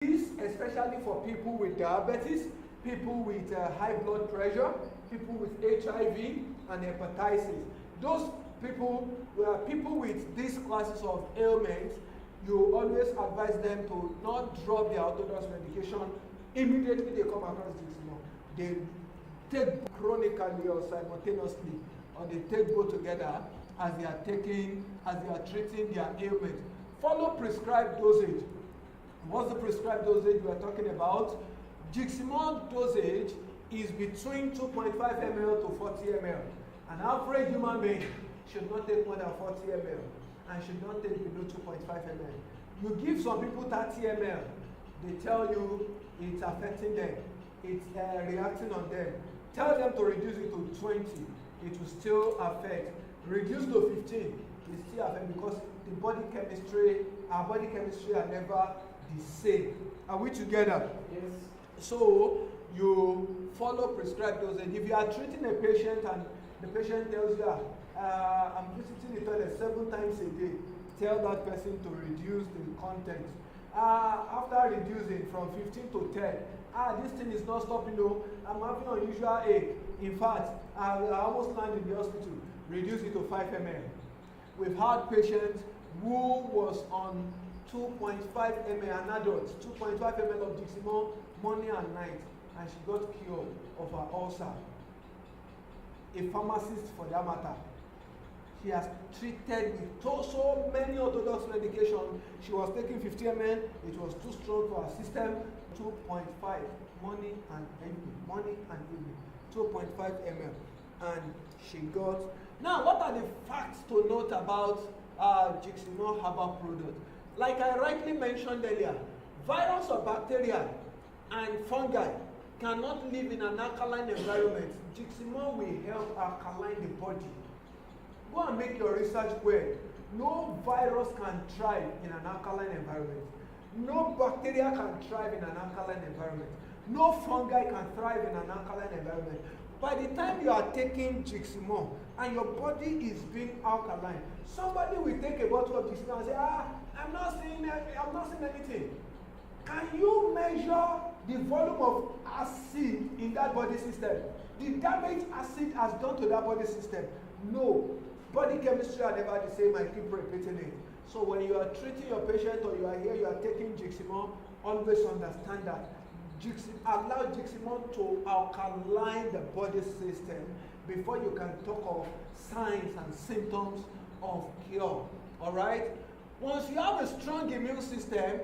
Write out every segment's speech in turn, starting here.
This especially for people with diabetes, people with high blood pressure, people with HIV and hepatitis. Those people, people with these classes of ailments, you always advise them to not drop their orthodox medication immediately they come across Jiximo. They take chronically or simultaneously, or they take both together as they are treating their ailment. Follow prescribed dosage. What's the prescribed dosage we are talking about? Jiximo dosage is between 2.5 ml to 40 ml. An average human being should not take more than 40 ml and should not take below 2.5 ml. You give some people 30 ml, they tell you it's affecting them, it's reacting on them. Tell them to reduce it to 20, it will still affect. Reduce to 15, it still affect because the body chemistry, our body chemistry are never the same. Are we together? Yes. So you follow prescribed dosage. If you are treating a patient and the patient tells you, I'm visiting the toilet 7 times a day, tell that person to reduce the content. After reducing from 15 to 10, this thing is not stopping, no, I'm having unusual ache. In fact, I almost landed in the hospital. Reduce it to 5 ml. We've had patients who was on 2.5 ml, an adult, 2.5 ml of Jiximo morning and night, and she got cured of her ulcer. A pharmacist for that matter. She has treated with so many orthodox medication. She was taking 50 ml, it was too strong for her system. 2.5 morning and evening, 2.5 ml, and she got. Now, what are the facts to note about Jiximo herbal product? Like I rightly mentioned earlier, virus or bacteria and fungi cannot live in an alkaline environment. Jiximo will help alkaline the body. Go and make your research where no virus can thrive in an alkaline environment. No bacteria can thrive in an alkaline environment. No fungi can thrive in an alkaline environment. By the time you are taking Jiximo and your body is being alkaline, somebody will take a bottle of Jiximo and say, I'm not seeing anything. Can you measure the volume of acid in that body system? The damage acid has done to that body system? No. Body chemistry are never the same. I keep repeating it. So when you are treating your patient or you are here, you are taking Jiximo, always understand that. Allow Jiximo to alkaline the body system before you can talk of signs and symptoms of cure. Alright? Once you have a strong immune system,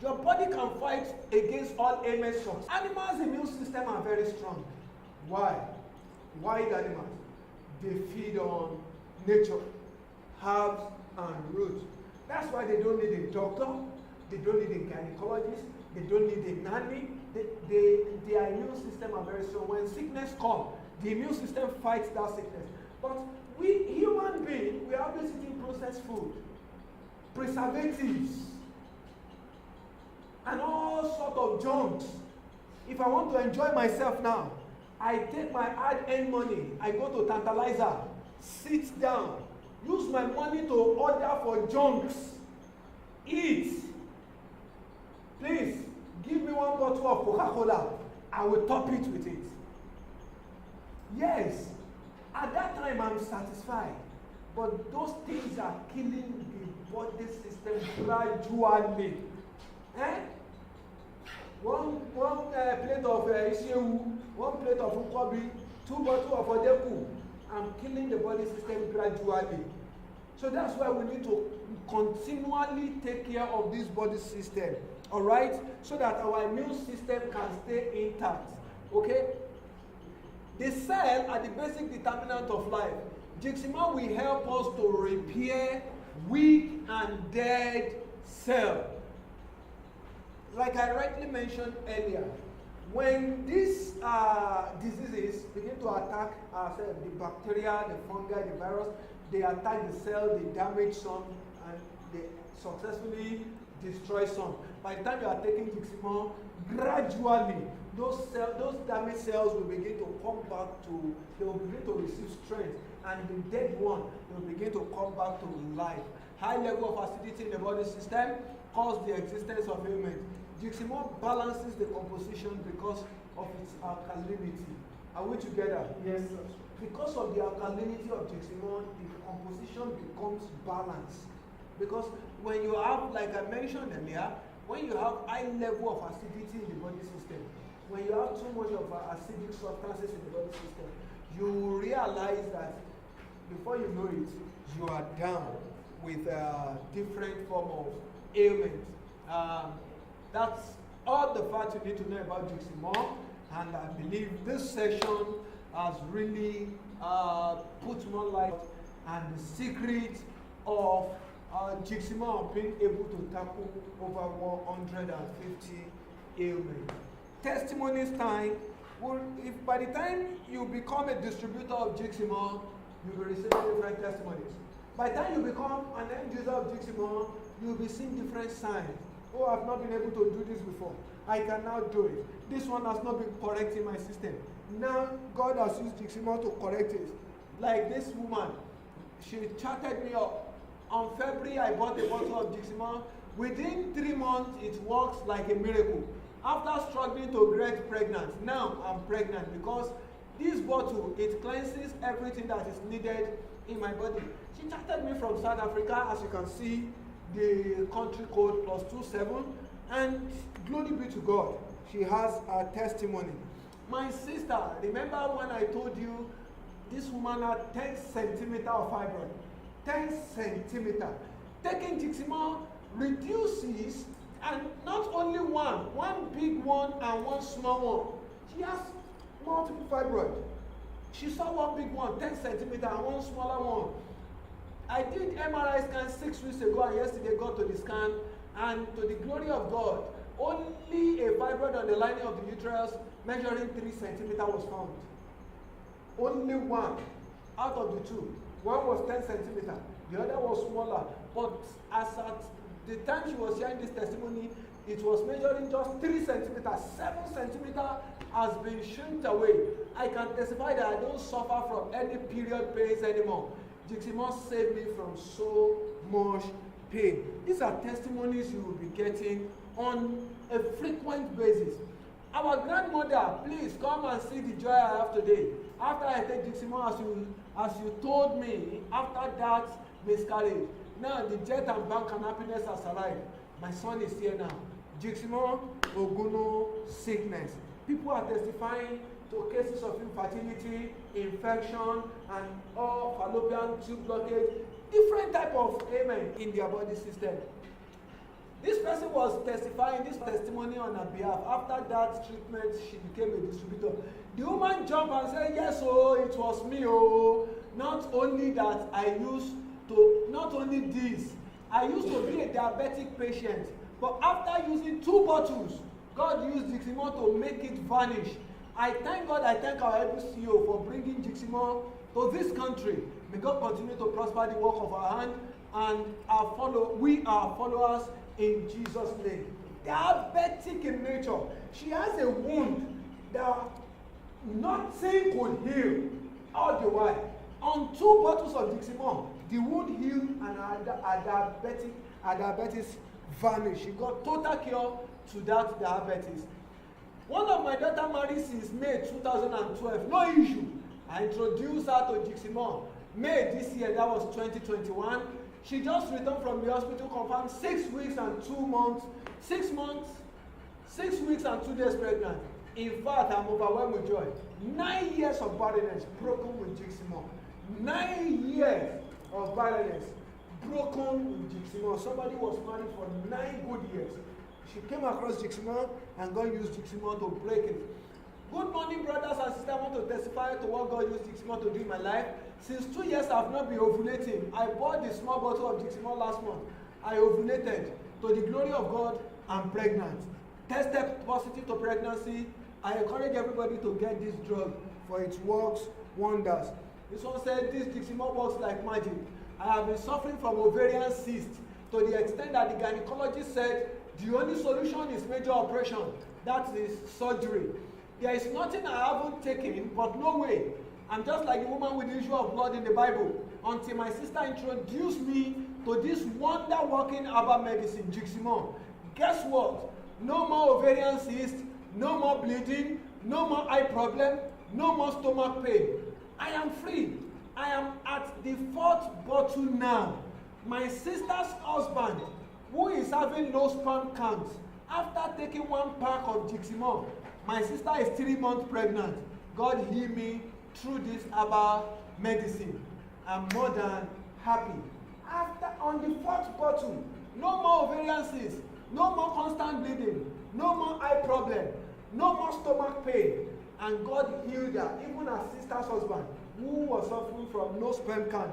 your body can fight against all ailments. Animals' immune system are very strong. Why? Wild animals. They feed on nature, herbs and roots. That's why they don't need a doctor, they don't need a gynecologist, they don't need a nanny. Their immune system are very strong. When sickness comes, the immune system fights that sickness. But we human beings, we are always eating processed food, preservatives, and all sort of junks. If I want to enjoy myself now, I take my hard-earned money, I go to Tantalizer, sit down, use my money to order for junks, eat. Please, give me 1 bottle of Coca-Cola, I will top it with it. Yes, at that time I'm satisfied, but those things are killing the body system gradually. One plate of Ishewu, 1 plate of Ukobi, 2 bottles of Odeku. I'm killing the body system gradually. So that's why we need to continually take care of this body system. Alright? So that our immune system can stay intact. Okay? The cell are the basic determinant of life. Jiximo will help us to repair weak and dead cells. Like I rightly mentioned earlier, when these diseases begin to attack ourselves, the bacteria, the fungi, the virus, they attack the cell, they damage some, and they successfully destroy some. By the time you are taking Jiximo, gradually those damaged cells will begin to come back to, they will begin to receive strength, and the dead one will begin to come back to life. High level of acidity in the body system cause the existence of ailment. Jiximol balances the composition because of its alkalinity. Are we together? Yes, sir. Because of the alkalinity of Jiximol, the composition becomes balanced. Because when you have, like I mentioned earlier, when you have high level of acidity in the body system, when you have too much of acidic substances in the body system, you realize that before you know it, you are down with a different form of ailment. That's all the facts you need to know about Jiximol, and I believe this session has really put more light and the secret of Jiximol being able to tackle over 150 ailments. Testimonies time. Well, if by the time you become a distributor of Jiximol, you'll be receiving different testimonies. By the time you become an end user of Jiximol, you'll be seeing different signs. Oh, I've not been able to do this before. I can now do it. This one has not been correct in my system. Now, God has used Jiximol to correct it. Like this woman, she chatted me up. On February, I bought a bottle of Jiximol. Within 3 months, it works like a miracle. After struggling to get pregnant, now I'm pregnant because this bottle, it cleanses everything that is needed in my body. She chatted me from South Africa, as you can see, the country code +27, and glory be to God, she has a testimony. My sister, remember when I told you this woman had 10 centimeters of fibroid? 10 centimeters. Taking Jiximol reduces, and not only one big one and one small one. She has multiple fibroid. She saw one big one, 10 centimeters, and one smaller one. I did MRI scan 6 weeks ago, and yesterday got to the scan, and to the glory of God, only a fibroid on the lining of the uterus measuring 3 centimeters was found. Only one out of the two. One was 10 centimeters, the other was smaller. But as at the time she was sharing this testimony, it was measuring just 3 centimeters. 7 centimeters has been shrunk away. I can testify that I don't suffer from any period pains anymore. Jiximol saved me from so much pain. These are testimonies you will be getting on a frequent basis. Our grandmother, please come and see the joy I have today. After I take Jiximol, as you told me, after that miscarriage, now the jet and bank and happiness has arrived. My son is here now. Jiximol, Oguno, sickness. People are testifying to cases of infertility, infection, and all fallopian tube blockage, different type of ailment in their body system. This person was testifying this testimony on her behalf. After that treatment, she became a distributor. The woman jumped and said, yes, oh, it was me, oh. Not only that, not only this, I used to be a diabetic patient, but after using 2 bottles, God used Jiximol to make it vanish. I thank God, I thank our CEO for bringing Jiximol to this country. May God continue to prosper the work of our hand, and we are followers in Jesus' name. Diabetic in nature. She has a wound that nothing could heal all the while. On 2 bottles of Jiximol, the wound healed and her diabetes vanished. She got total cure to that diabetes. One of my daughter married since May 2012. No issue. I introduced her to Jiximol. May this year, that was 2021. She just returned from the hospital, confirmed 6 weeks and 2 months. 6 months, 6 weeks and 2 days pregnant. In fact, I'm overwhelmed with joy. 9 years of barrenness broken with Jiximol. 9 years of barrenness broken with Jiximol. Somebody was married for 9 good years. She came across Jiximol and God used Jiximol to break it. Good morning, brothers and sisters. I want to testify to what God used Jiximol to do in my life. Since 2 years, I have not been ovulating. I bought the small bottle of Jiximol last month. I ovulated. To the glory of God, I'm pregnant. Tested positive to pregnancy. I encourage everybody to get this drug, for it works wonders. This one said this Jiximol works like magic. I have been suffering from ovarian cyst to the extent that the gynecologist said the only solution is major operation. That is surgery. There is nothing I haven't taken, but no way. I'm just like the woman with the issue of blood in the Bible. Until my sister introduced me to this wonder-working herbal medicine, Jiximol. Guess what? no more ovarian cyst, no more bleeding, no more eye problem, no more stomach pain. I am free. I am at the 4th bottle now. My sister's husband, who is having low sperm count, after taking 1 pack of Jiximol, my sister is 3 months pregnant. God heal me through this herbal medicine. I'm more than happy. After on the 4th bottle, no more ovarian cyst, no more constant bleeding, no more eye problem, no more stomach pain, and God healed her. Even her sister's husband, who was suffering from low sperm count,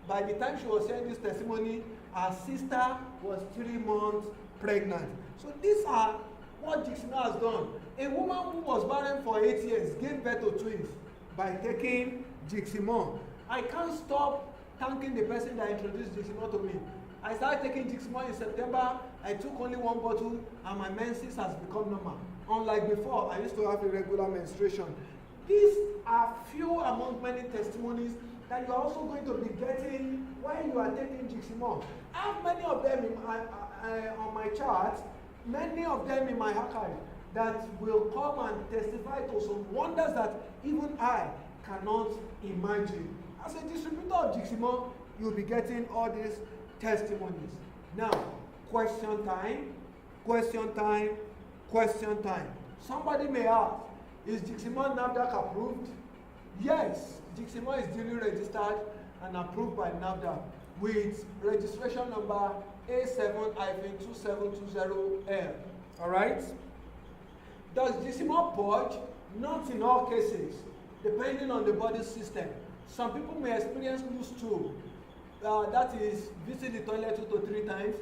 by the time she was sharing this testimony, her sister was 3 months pregnant. So these are what Jiximol has done. A woman who was barren for 8 years gave birth to twins by taking Jiximol. I can't stop thanking the person that introduced Jiximol to me. I started taking Jiximol in September. I took only 1 bottle and my menses has become normal. Unlike before, I used to have irregular menstruation. These are few among many testimonies that you are also going to be getting while you are taking Jiximol. I have many of them on my chart, many of them in my archive that will come and testify to some wonders that even I cannot imagine. As a distributor of Jiximol, you'll be getting all these testimonies. Now, question time, question time, question time. Somebody may ask, is Jiximol NAFDAC approved? Yes, Jiximol is duly registered and approved by NAFDAC with registration number A7-2720L. Alright? Does Jiximol purge? Not in all cases, depending on the body system. Some people may experience loose stool, that is, visit the toilet 2 to 3 times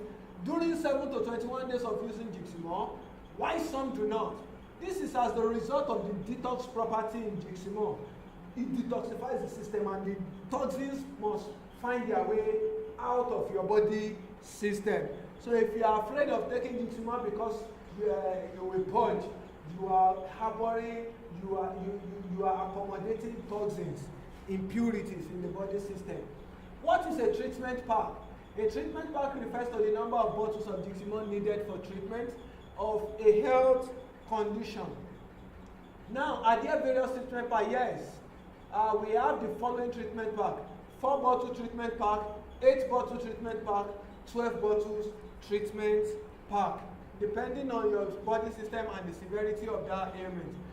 during 7 to 21 days of using Jiximol, why some do not. This is as the result of the detox property in Jiximol. It detoxifies the system and the toxins must find their way out of your body system. So if you are afraid of taking Jiximol because you will purge, you are harboring, you are accommodating toxins, impurities in the body system. What is a treatment pack? A treatment pack refers to the number of bottles of Jiximol needed for treatment of a health condition. Now, are there various treatment packs? Yes. We have the following treatment pack: 4 bottle treatment pack, 8 bottle treatment pack, 12 bottles treatment pack, depending on your body system and the severity of that ailment.